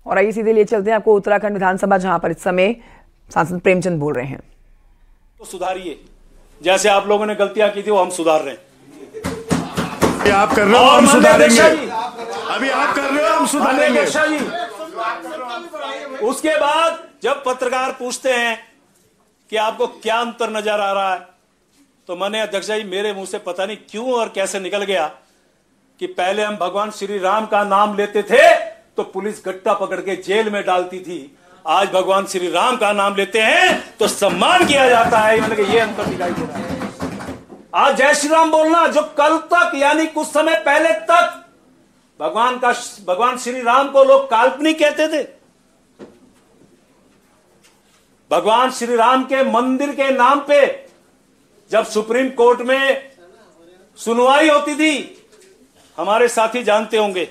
और आइए सीधे लिए चलते हैं आपको उत्तराखंड विधानसभा, जहां पर इस समय सांसद प्रेमचंद बोल रहे हैं। तो सुधारिए, जैसे आप लोगों ने गलतियां की थी वो हम सुधार रहे हैं। आप कर रहे हो, हम सुधारेंगे। अभी आप कर रहे हो, हम सुधारेंगे। उसके बाद जब पत्रकार पूछते हैं कि आपको क्या अंतर नजर आ रहा है, तो माननीय अध्यक्ष जी मेरे मुंह से पता नहीं क्यों और कैसे निकल गया कि पहले हम भगवान श्री राम का नाम लेते थे तो पुलिस गट्टा पकड़ के जेल में डालती थी, आज भगवान श्री राम का नाम लेते हैं तो सम्मान किया जाता है। मतलब ये अंतर दिखाई दे रहा है। आज जय श्री राम बोलना, जो कल तक यानी कुछ समय पहले तक भगवान श्री राम को लोग काल्पनिक कहते थे, भगवान श्री राम के मंदिर के नाम पे जब सुप्रीम कोर्ट में सुनवाई होती थी, हमारे साथी जानते होंगे,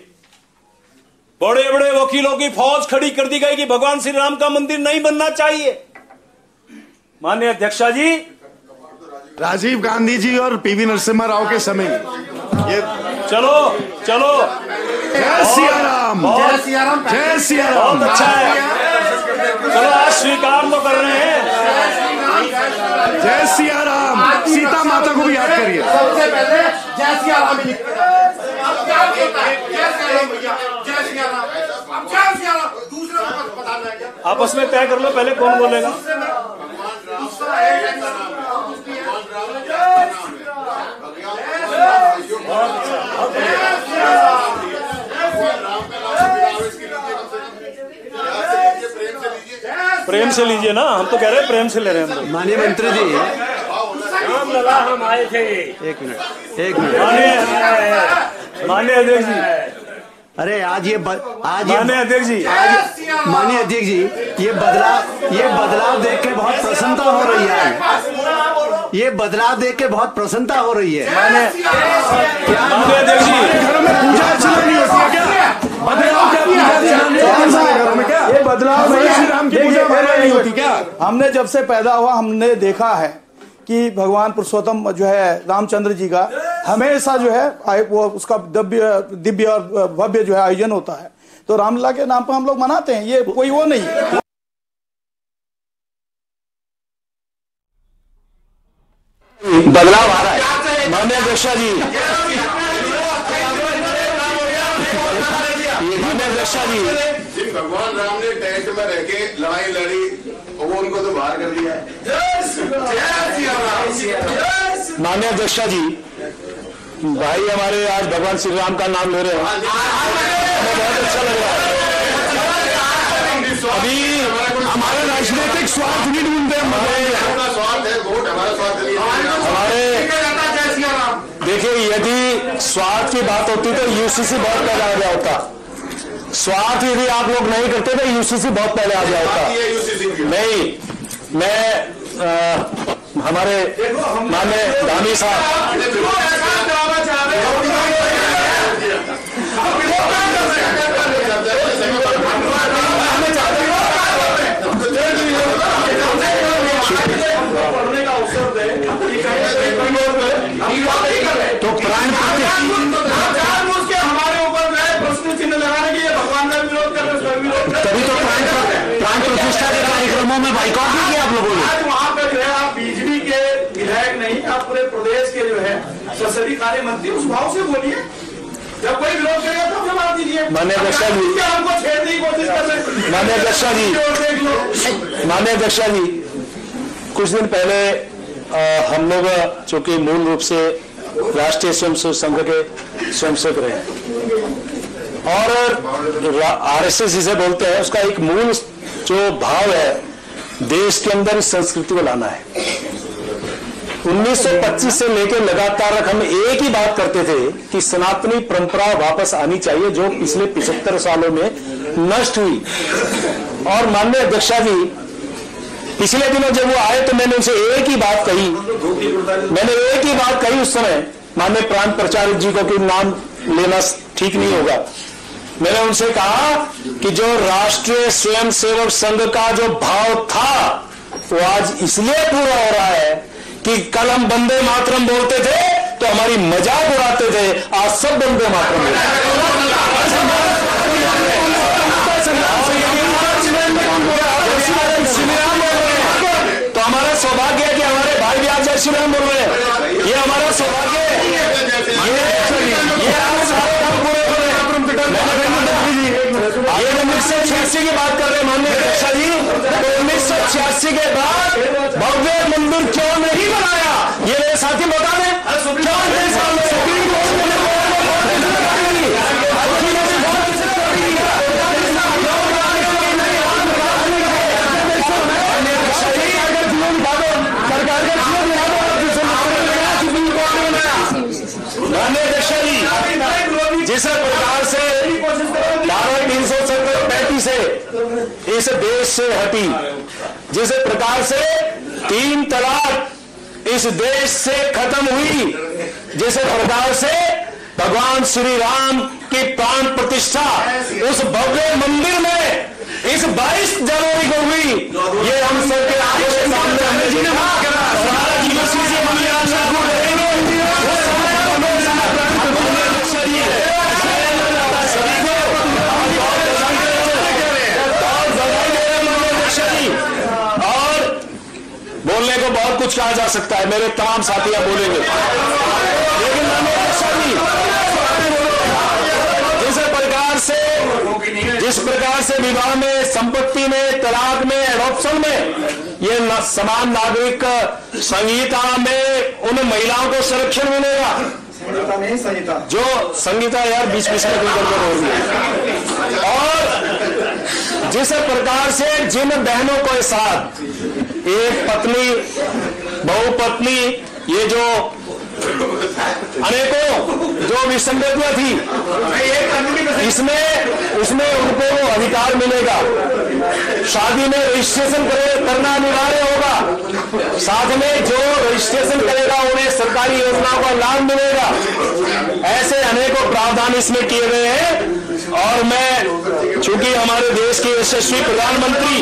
बड़े बड़े वकीलों की फौज खड़ी कर दी गई कि भगवान श्री राम का मंदिर नहीं बनना चाहिए। माननीय अध्यक्षा जी, राजीव गांधी जी और पीवी नरसिम्हा राव के समय ये चलो जय सिया राम, जय सिया राम, जय सिया राम। बहुत अच्छा है, चलो आज स्वीकार तो कर रहे हैं। जय सिया राम, सीता माता को भी याद करिए। सबसे पहले जय सिया राम ही लिखते हैं। आपस में तय कर लो पहले कौन बोलेगा। प्रेम से लीजिए ना, हम तो कह रहे हैं प्रेम से ले रहे हैं हम। माननीय मंत्री जी, हम आए थे। एक मिनट माननीय अध्यक्ष जी, अरे माननीय अध्यक्ष जी, माननीय अध्यक्ष जी, ये बदलाव देख के बहुत प्रसन्नता हो रही है। ये बदलाव देख के बहुत प्रसन्नता हो रही है। माननीय अध्यक्ष जी, घरों में पूजा अर्चना नहीं होती है क्या? बदलाव क्या पूजा अर्चना घरों में क्या? ये बदलाव श्री राम की पूजा नहीं होती क्या? हमने जब से पैदा हुआ हमने देखा है कि भगवान पुरुषोत्तम जो है रामचंद्र जी का हमेशा जो है वो उसका दिव्य और भव्य जो है आयोजन होता है, तो रामलीला के नाम पर हम लोग मनाते हैं, ये कोई वो नहीं। बदलाव आ रहा है। माननीय अध्यक्षा जी, माननीय अध्यक्षा जी, भगवान राम ने टेंट में रह के लड़ाई लड़ी और वो उनको तो बाहर कर दिया है। माननीय अध्यक्षा जी, भाई हमारे आज भगवान श्री राम का नाम ले रहे हैं, हमें बहुत अच्छा लग रहा है। अभी हमारे राजनीतिक स्वार्थ नहीं ढूंढते, हमारा स्वार्थ है वोट, हमारा स्वार्थ नहीं है। हमारे देखिए, यदि स्वार्थ की बात होती तो यूसीसी बहुत पहले आ गया होता। स्वार्थ यदि आप लोग नहीं करते तो यूसीसी बहुत पहले आ गया होता। नहीं, मैं हमारे माननीय धामी साहब, तो प्राण हमारे ऊपर प्रश्न चिन्ह लगाने के लिए भगवान का विरोध कर रहे, तभी तो प्राण प्रतिष्ठा के कार्यक्रमों में बाइकआउट नहीं किया आप लोगों ने। आज वहाँ पे जो है आप बीजेपी के विधायक नहीं, आप पूरे प्रदेश के जो है संसदीय कार्य मंत्री, उस भाव से बोलिए। जब कोई विरोध करेगा तब जवाब दीजिए। माननीय अध्यक्षा जी, हमको छेड़ने की कोशिश कर रहे हैं। माननीय अध्यक्षा जी, माननीय अध्यक्षा जी, कुछ दिन पहले हम लोग चूंकि मूल रूप से राष्ट्रीय स्वयंसेवक संघ के स्वयंसेवक रहे और आरएसएस जिसे बोलते हैं, उसका एक मूल जो भाव है देश के अंदर इस संस्कृति को लाना है। 1925 से लेकर लगातार हम एक ही बात करते थे कि सनातनी परंपरा वापस आनी चाहिए जो पिछले 75 सालों में नष्ट हुई। और माननीय अध्यक्षा जी, पिछले दिनों जब वो आए तो मैंने उनसे एक ही बात कही, उस समय माननीय प्राण प्रचारक जी को कि नाम लेना ठीक नहीं होगा। मैंने उनसे कहा कि जो राष्ट्रीय स्वयंसेवक संघ का जो भाव था वो आज इसलिए पूरा हो रहा है कि कल हम वंदे मातरम बोलते थे तो हमारी मजाक उड़ाते थे, आज सब वंदे मातरम बोलते हैं। सौभाग्य ये आप सारे काम पूरे करें। ये 1986 की बात कर रहे हैं माननीय अध्यक्षा जी, तो 1986 के बाद भव्य मंदिर क्यों नहीं बनाया, ये मेरे साथी बता दें। क्यों नहीं साल में सुप्रीम कोर्ट ने माननीय अध्यक्षा जी, जिस प्रकार से धारा 370-35 से इस देश से हटी, जिस प्रकार से 3 तलाक इस देश से खत्म हुई, जिस प्रकार से भगवान श्री राम की प्राण प्रतिष्ठा उस भव्य मंदिर में इस 22 जनवरी को हुई, ये हम सबके आंखों के सामने हमने जी ने बोलने को बहुत कुछ कहा जा सकता है, मेरे तमाम साथियां बोलेंगे, लेकिन जिस प्रकार से विवाह में, संपत्ति में, तलाक में, एडॉप्शन में, ये समान नागरिक संहिता में उन महिलाओं को संरक्षण मिलेगा जो संहिता यार बीच बीच में गड़बड़ हो रही है, और जिस प्रकार से जिन बहनों के साथ एक पत्नी, बहुपत्नी, ये जो अनेकों जो विसंगतियां थी, उसमें उनको वो अधिकार मिलेगा। शादी में रजिस्ट्रेशन करना अनिवार्य होगा, साथ में जो रजिस्ट्रेशन करेगा उन्हें सरकारी योजनाओं का लाभ मिलेगा। ऐसे अनेकों प्रावधान इसमें किए गए हैं, और मैं चूंकि हमारे देश के यशस्वी प्रधानमंत्री,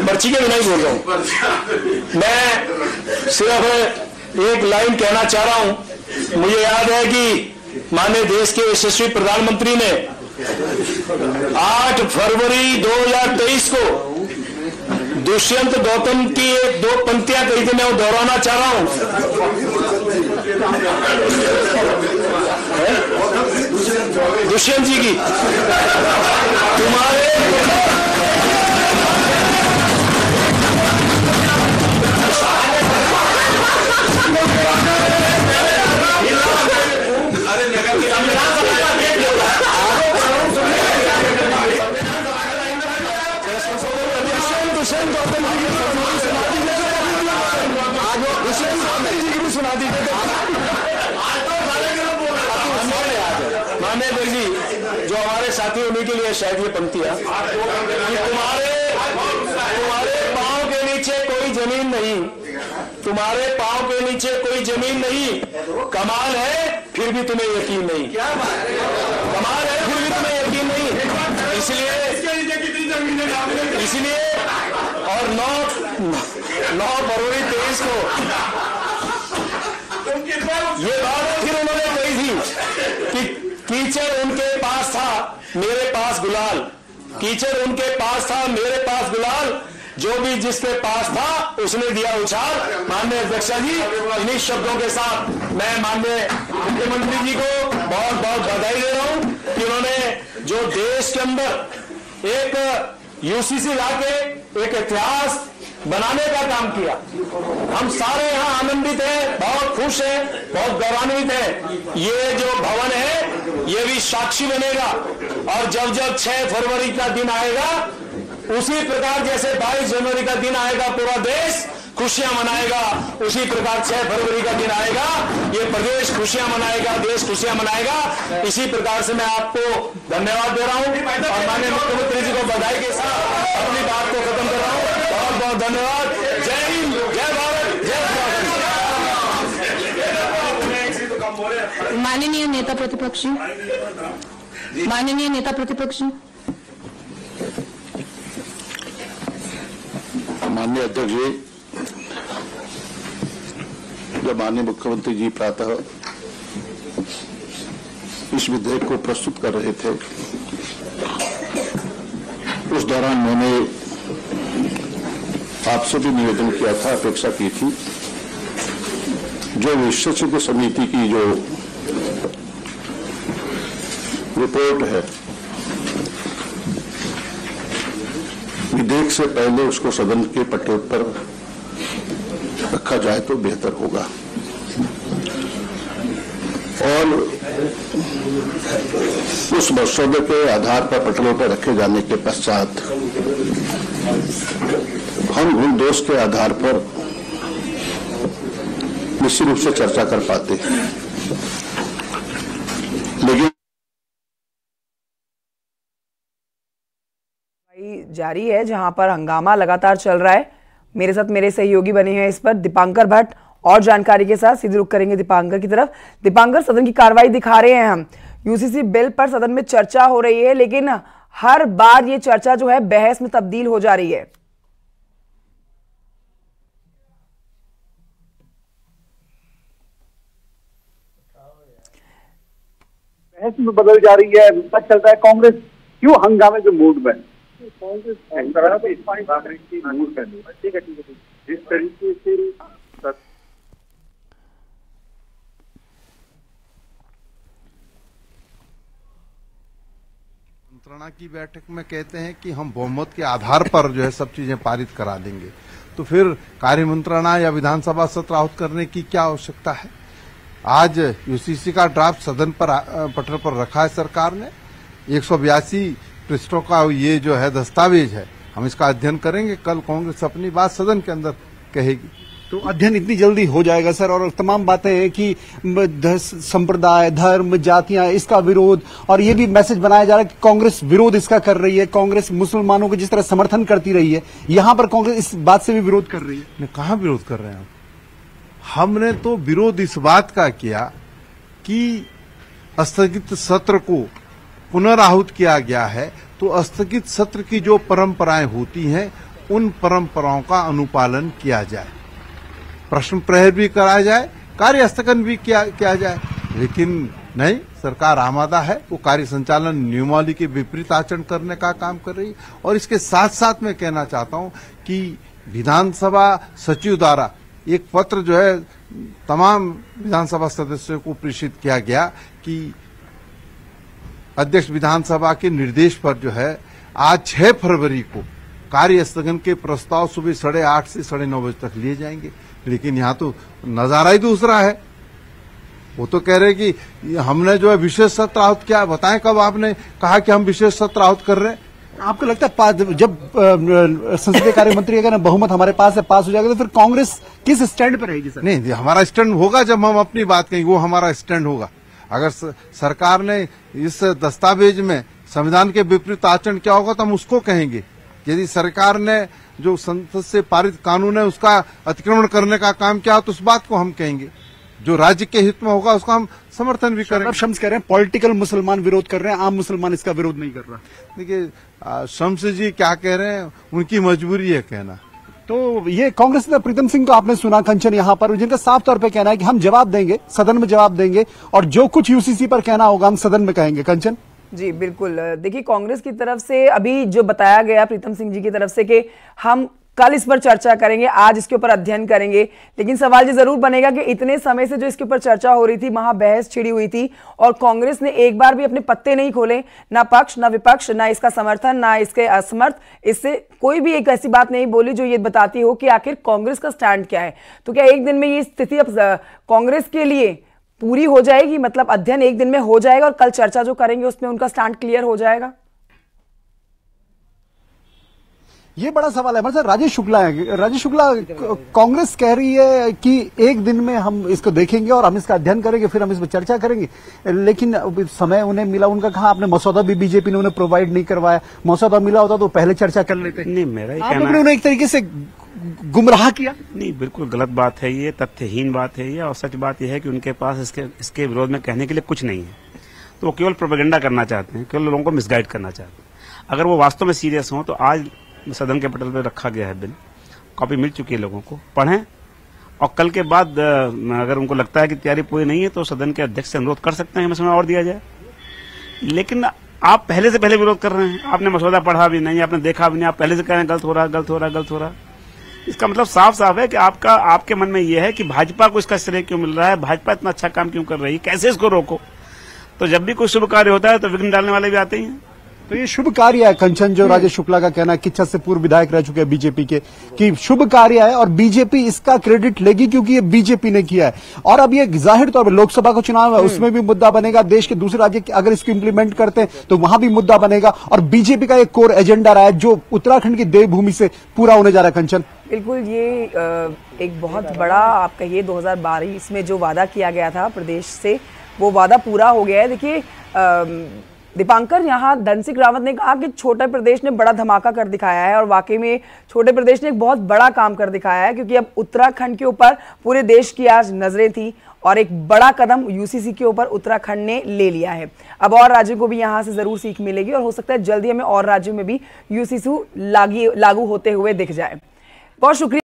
पर्ची के बिना ही बोल रहा हूं, मैं सिर्फ एक लाइन कहना चाह रहा हूं। मुझे याद है कि माननीय देश के यशस्वी प्रधानमंत्री ने 8 फरवरी 2023 को दुष्यंत गौतम की 2 पंक्तियां कही थी, मैं वो दोहराना चाह रहा हूं। दुष्यंत जी की, तुम्हारे माननीय जी, जो हमारे साथी उन्हीं के लिए शायद ये पंक्तियां, तुम्हारे पांव के नीचे कोई जमीन नहीं, तुम्हारे पांव के नीचे कोई जमीन नहीं, कमाल है फिर भी तुम्हें यकीन नहीं, कमाल है फिर भी तुम्हें यकीन नहीं। इसलिए और 9 फरवरी 23 को ये बात फिर उन्होंने कही थी कि कीचड़ उनके पास था, मेरे पास गुलाल, कीचड़ उनके पास था, मेरे पास गुलाल, जो भी जिसके पास था उसने दिया उछाल। माननीय अध्यक्षा जी, इन्हीं शब्दों के साथ मैं माननीय मुख्यमंत्री जी को बहुत बहुत बधाई दे रहा हूं कि उन्होंने जो देश के अंदर एक यूसीसी लाके एक इतिहास बनाने का काम किया। हम सारे यहाँ आनंदित हैं, बहुत खुश हैं, बहुत गौरवान्वित हैं। ये जो भवन है ये भी साक्षी बनेगा, और जब 6 फरवरी का दिन आएगा, उसी प्रकार जैसे 22 जनवरी का दिन आएगा पूरा देश खुशियां मनाएगा, उसी प्रकार 6 फरवरी का दिन आएगा, ये प्रदेश खुशियां मनाएगा, देश खुशियां मनाएगा। इसी प्रकार से मैं आपको धन्यवाद दे रहा हूं, और माननीय मुख्यमंत्री जी को बधाई के साथ अपनी बात को खत्म कर रहा हूं। बहुत बहुत धन्यवाद। जय हिंद, जय भारत, जय भारत। माननीय नेता प्रतिपक्ष, माननीय नेता प्रतिपक्ष, माननीय अध्यक्ष जी, जब माननीय मुख्यमंत्री जी प्रातः इस विधेयक को प्रस्तुत कर रहे थे, उस दौरान मैंने आपसे भी निवेदन किया था, अपेक्षा की थी, जो विशेषज्ञ समिति की जो रिपोर्ट है, विधेयक से पहले उसको सदन के पटल पर रखा जाए तो बेहतर होगा। और उस मसौदे के आधार पर पटलों पर रखे जाने के पश्चात हम उन दोष के आधार पर निश्चित रूप से चर्चा कर पाते, लेकिन जारी है जहां पर हंगामा लगातार चल रहा है। मेरे साथ मेरे सहयोगी बने हैं इस पर दीपांकर भट्ट, और जानकारी के साथ सीधे रुख करेंगे दीपांकर की तरफ। दीपांकर, सदन की कार्रवाई दिखा रहे हैं हम, यूसीसी बिल पर सदन में चर्चा हो रही है, लेकिन हर बार ये चर्चा जो है बहस में तब्दील हो जा रही है। बहस में बदल जा रही है, पता चलता है कांग्रेस क्यों हंगामे के मूड में। कांग्रेस ठीक है जिस तरीके से मंत्रणा की बैठक में कहते हैं कि हम बहुमत के आधार पर जो है सब चीजें पारित करा देंगे, तो फिर कार्य मंत्रणा या विधानसभा सत्र आहूत करने की क्या आवश्यकता है। आज यूसीसी का ड्राफ्ट सदन पर पटल पर रखा है सरकार ने, 182 पृष्ठों का ये जो है दस्तावेज है, हम इसका अध्ययन करेंगे, कल कांग्रेस अपनी बात सदन के अंदर कहेगी। तो अध्ययन इतनी जल्दी हो जाएगा सर, और तमाम बातें हैं कि संप्रदाय, धर्म, जातियां, इसका विरोध, और ये भी मैसेज बनाया जा रहा है कि कांग्रेस विरोध इसका कर रही है, कांग्रेस मुसलमानों को जिस तरह समर्थन करती रही है, यहां पर कांग्रेस इस बात से भी विरोध कर रही है। कहां विरोध कर रहे हैं हमने तो विरोध इस बात का किया कि स्थगित सत्र को पुनराहुत किया गया है, तो स्थगित सत्र की जो परंपराएं होती हैं उन परंपराओं का अनुपालन किया जाए, प्रश्न प्रहर भी कराया जाए, कार्य स्थगन भी किया जाए। लेकिन नहीं, सरकार आमादा है, वो कार्य संचालन नियमावली के विपरीत आचरण करने का काम कर रही है। और इसके साथ साथ मैं कहना चाहता हूं कि विधानसभा सचिव द्वारा एक पत्र जो है तमाम विधानसभा सदस्यों को प्रेषित किया गया कि अध्यक्ष विधानसभा के निर्देश पर जो है आज 6 फरवरी को कार्य स्थगन के प्रस्ताव सुबह 8:30 से 9:30 बजे तक लिए जाएंगे। लेकिन यहाँ तो नजारा ही दूसरा है। वो तो कह रहे कि हमने जो है विशेष सत्र आहूत किया। बताएं कब आपने कहा कि हम विशेष सत्र आहूत कर रहे हैं? आपको लगता है जब संसदीय कार्य मंत्री का बहुमत हमारे पास है, पास हो जाएगा, तो फिर कांग्रेस किस स्टैंड पर रहेगी सर? नहीं, हमारा स्टैंड होगा जब हम अपनी बात कहेंगे, वो हमारा स्टैंड होगा। अगर सरकार ने इस दस्तावेज में संविधान के विपरीत आचरण किया होगा तो हम उसको कहेंगे। यदि सरकार ने जो संसद से पारित कानून है उसका अतिक्रमण करने का काम किया तो उस बात को हम कहेंगे। जो राज्य के हित में होगा उसका हम समर्थन भी करेंगे। शम्स कह रहे हैं पॉलिटिकल मुसलमान विरोध कर रहे हैं, आम मुसलमान इसका विरोध नहीं कर रहा। देखिए, शम्स जी क्या कह रहे हैं, उनकी मजबूरी है कहना। तो ये कांग्रेस ने प्रीतम सिंह को आपने सुना कंचन यहाँ पर, जिनका साफ तौर पे कहना है कि हम जवाब देंगे, सदन में जवाब देंगे, और जो कुछ यूसीसी पर कहना होगा हम सदन में कहेंगे। कंचन जी बिल्कुल, देखिए कांग्रेस की तरफ से अभी जो बताया गया प्रीतम सिंह जी की तरफ से कि हम कल इस पर चर्चा करेंगे, आज इसके ऊपर अध्ययन करेंगे, लेकिन सवाल ये जरूर बनेगा कि इतने समय से जो इसके ऊपर चर्चा हो रही थी, वहां बहस छिड़ी हुई थी और कांग्रेस ने एक बार भी अपने पत्ते नहीं खोले, ना पक्ष ना विपक्ष, ना इसका समर्थन ना इसके असमर्थ, इससे कोई भी एक ऐसी बात नहीं बोली जो ये बताती हो कि आखिर कांग्रेस का स्टैंड क्या है। तो क्या एक दिन में ये स्थिति अब कांग्रेस के लिए पूरी हो जाएगी, मतलब अध्ययन एक दिन में हो जाएगा और कल चर्चा जो करेंगे उसमें उनका स्टैंड क्लियर हो जाएगा? ये बड़ा सवाल है। मतलब राजेश शुक्ला कांग्रेस कह रही है कि एक दिन में हम इसको देखेंगे और हम इसका अध्ययन करेंगे, फिर हम इस पर चर्चा करेंगे, लेकिन समय उन्हें मिला, उनका कहा आपने मसौदा भी बीजेपी ने उन्हें प्रोवाइड नहीं करवाया, मसौदा मिला होता तो पहले चर्चा कर लेते। नहीं, मेरा आपने उन्हें एक तरीके से गुमराह किया। नहीं, बिल्कुल गलत बात है ये, तथ्यहीन बात है ये, और सच बात यह है कि उनके पास इसके विरोध में कहने के लिए कुछ नहीं है। तो वो केवल प्रोपेगेंडा करना चाहते हैं, केवल लोगों को मिसगाइड करना चाहते हैं। अगर वो वास्तव में सीरियस हों तो आज सदन के पटल पर रखा गया है बिल, कॉपी मिल चुकी है, लोगों को पढ़ें, और कल के बाद अगर उनको लगता है कि तैयारी पूरी नहीं है तो सदन के अध्यक्ष से अनुरोध कर सकते हैं हमें समय और दिया जाए। लेकिन आप पहले से विरोध कर रहे हैं, आपने मसौदा पढ़ा भी नहीं, आपने देखा भी नहीं, आप पहले से कह रहे हैं गलत हो रहा, गलत हो रहा, गलत हो रहा। इसका मतलब साफ साफ है कि आपके मन में यह है कि भाजपा को इसका श्रेय क्यों मिल रहा है, भाजपा इतना अच्छा काम क्यों कर रही है, कैसे इसको रोको। तो जब भी कोई शुभ कार्य होता है तो विघ्न डालने वाले भी आते ही हैं। तो ये शुभ कार्य है, कंचन जो राजेश शुक्ला का कहना है, किच्छा से पूर्व विधायक रह चुके हैं बीजेपी के, कि शुभ कार्य है और बीजेपी इसका क्रेडिट लेगी क्योंकि ये बीजेपी ने किया है। और अब ये जाहिर तौर पर लोकसभा का चुनाव है, उसमें भी मुद्दा बनेगा, देश के दूसरे राज्य अगर इसको इंप्लीमेंट करते हैं तो वहां भी मुद्दा बनेगा। और बीजेपी का एक कोर एजेंडा रहा है जो उत्तराखंड की देवभूमि से पूरा होने जा रहा है। कंचन, बिल्कुल, ये एक बहुत बड़ा आप कहिए 2022 में जो वादा किया गया था प्रदेश से, वो वादा पूरा हो गया है। देखिए दीपांकर, यहाँ धन सिंह रावत ने कहा कि छोटे प्रदेश ने बड़ा धमाका कर दिखाया है, और वाकई में छोटे प्रदेश ने एक बहुत बड़ा काम कर दिखाया है, क्योंकि अब उत्तराखंड के ऊपर पूरे देश की आज नजरें थी और एक बड़ा कदम यूसीसी के ऊपर उत्तराखंड ने ले लिया है। अब और राज्यों को भी यहाँ से जरूर सीख मिलेगी और हो सकता है जल्दी हमें और राज्यों में भी यूसीसी लागू होते हुए दिख जाए। बहुत शुक्रिया।